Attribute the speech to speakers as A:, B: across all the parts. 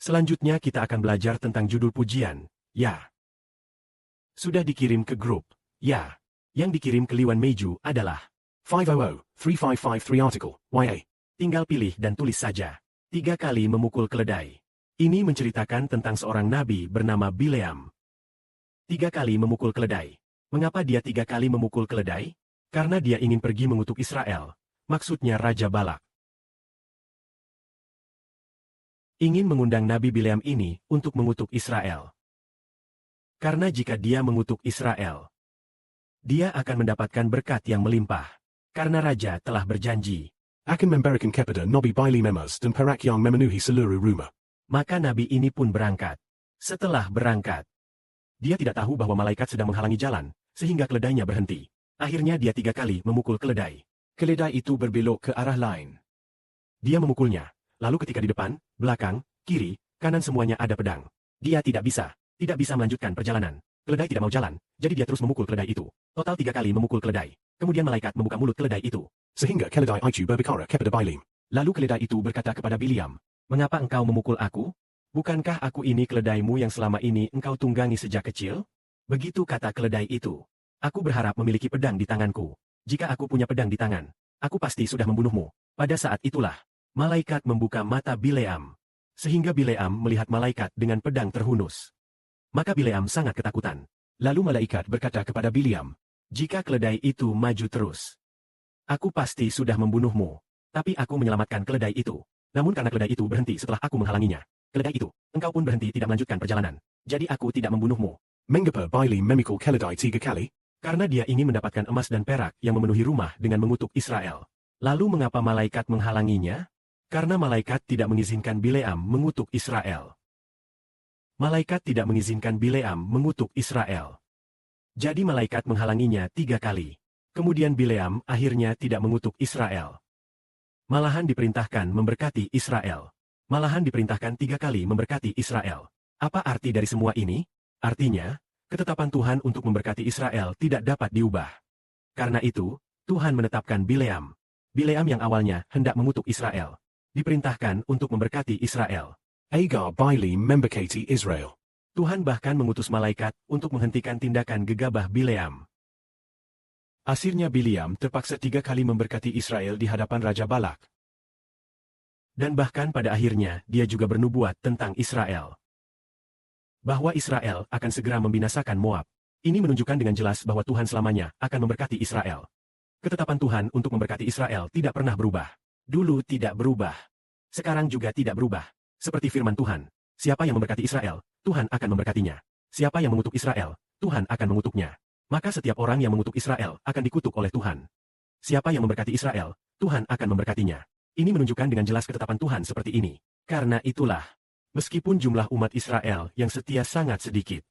A: Selanjutnya kita akan belajar tentang judul pujian, ya. Sudah dikirim ke grup, ya. Yang dikirim ke Liwan Meiju adalah 500-3553 article, YA. Tinggal pilih dan tulis saja. 3 kali memukul keledai. Ini menceritakan tentang seorang nabi bernama Bileam. 3 kali memukul keledai. Mengapa dia 3 kali memukul keledai? Karena dia ingin pergi mengutuk Israel. Maksudnya Raja Balak. Ingin mengundang Nabi Bileam ini untuk mengutuk Israel. Karena jika dia mengutuk Israel, dia akan mendapatkan berkat yang melimpah. Karena Raja telah berjanji.
B: Akan memberikan kepada Nabi Bileam emas dan perak yang memenuhi seluruh rumah.
A: Maka Nabi ini pun berangkat. Setelah berangkat, dia tidak tahu bahwa malaikat sedang menghalangi jalan, sehingga keledainya berhenti. Akhirnya dia 3 kali memukul keledai.
B: Keledai itu berbelok ke arah lain.
A: Dia memukulnya. Lalu ketika di depan, belakang, kiri, kanan semuanya ada pedang. Dia tidak bisa melanjutkan perjalanan. Keledai tidak mau jalan, jadi dia terus memukul keledai itu. Total 3 kali memukul keledai. Kemudian malaikat membuka mulut keledai itu.
B: Sehingga keledai itu berbicara kepada Bileam.
A: Lalu keledai itu berkata kepada Bileam, "Mengapa engkau memukul aku? Bukankah aku ini keledaimu yang selama ini engkau tunggangi sejak kecil?" Begitu kata keledai itu. "Aku berharap memiliki pedang di tanganku. Jika aku punya pedang di tangan, aku pasti sudah membunuhmu." Pada saat itulah, malaikat membuka mata Bileam. Sehingga Bileam melihat malaikat dengan pedang terhunus. Maka Bileam sangat ketakutan. Lalu malaikat berkata kepada Bileam, "Jika keledai itu maju terus, aku pasti sudah membunuhmu. Tapi aku menyelamatkan keledai itu. Namun karena keledai itu berhenti setelah aku menghalanginya. Keledai itu, engkau pun berhenti tidak melanjutkan perjalanan. Jadi aku tidak membunuhmu."
B: Mengapa Bileam memikul keledai 3 kali?
A: Karena dia ingin mendapatkan emas dan perak yang memenuhi rumah dengan mengutuk Israel. Lalu mengapa malaikat menghalanginya? Karena malaikat tidak mengizinkan Bileam mengutuk Israel. Malaikat tidak mengizinkan Bileam mengutuk Israel. Jadi malaikat menghalanginya 3 kali. Kemudian Bileam akhirnya tidak mengutuk Israel. Malahan diperintahkan memberkati Israel. Malahan diperintahkan 3 kali memberkati Israel. Apa arti dari semua ini? Artinya, ketetapan Tuhan untuk memberkati Israel tidak dapat diubah. Karena itu, Tuhan menetapkan Bileam. Bileam yang awalnya hendak mengutuk Israel, diperintahkan untuk memberkati Israel.
B: Agar Bileam memberkati Israel.
A: Tuhan bahkan mengutus malaikat untuk menghentikan tindakan gegabah Bileam.
B: Akhirnya Bileam terpaksa 3 kali memberkati Israel di hadapan Raja Balak.
A: Dan bahkan pada akhirnya dia juga bernubuat tentang Israel. Bahwa Israel akan segera membinasakan Moab. Ini menunjukkan dengan jelas bahwa Tuhan selamanya akan memberkati Israel. Ketetapan Tuhan untuk memberkati Israel tidak pernah berubah. Dulu tidak berubah. Sekarang juga tidak berubah. Seperti firman Tuhan, siapa yang memberkati Israel, Tuhan akan memberkatinya. Siapa yang mengutuk Israel, Tuhan akan mengutuknya. Maka setiap orang yang mengutuk Israel akan dikutuk oleh Tuhan. Siapa yang memberkati Israel, Tuhan akan memberkatinya. Ini menunjukkan dengan jelas ketetapan Tuhan seperti ini. Karena itulah, meskipun jumlah umat Israel yang setia sangat sedikit,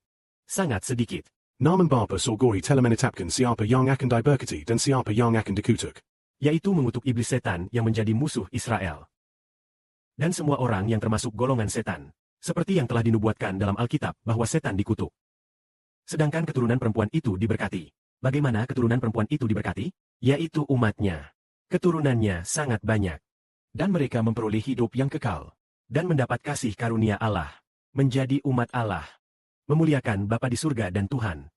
B: Namun Bapa Sorgori telah menetapkan siapa yang akan diberkati dan siapa yang akan dikutuk.
A: yaitu mengutuk iblis setan yang menjadi musuh Israel. Dan semua orang yang termasuk golongan setan, seperti yang telah dinubuatkan dalam Alkitab bahwa setan dikutuk. Sedangkan keturunan perempuan itu diberkati. Bagaimana keturunan perempuan itu diberkati? Yaitu umatnya. Keturunannya sangat banyak. Dan mereka memperoleh hidup yang kekal. Dan mendapat kasih karunia Allah. Menjadi umat Allah. Memuliakan Bapa di surga dan Tuhan.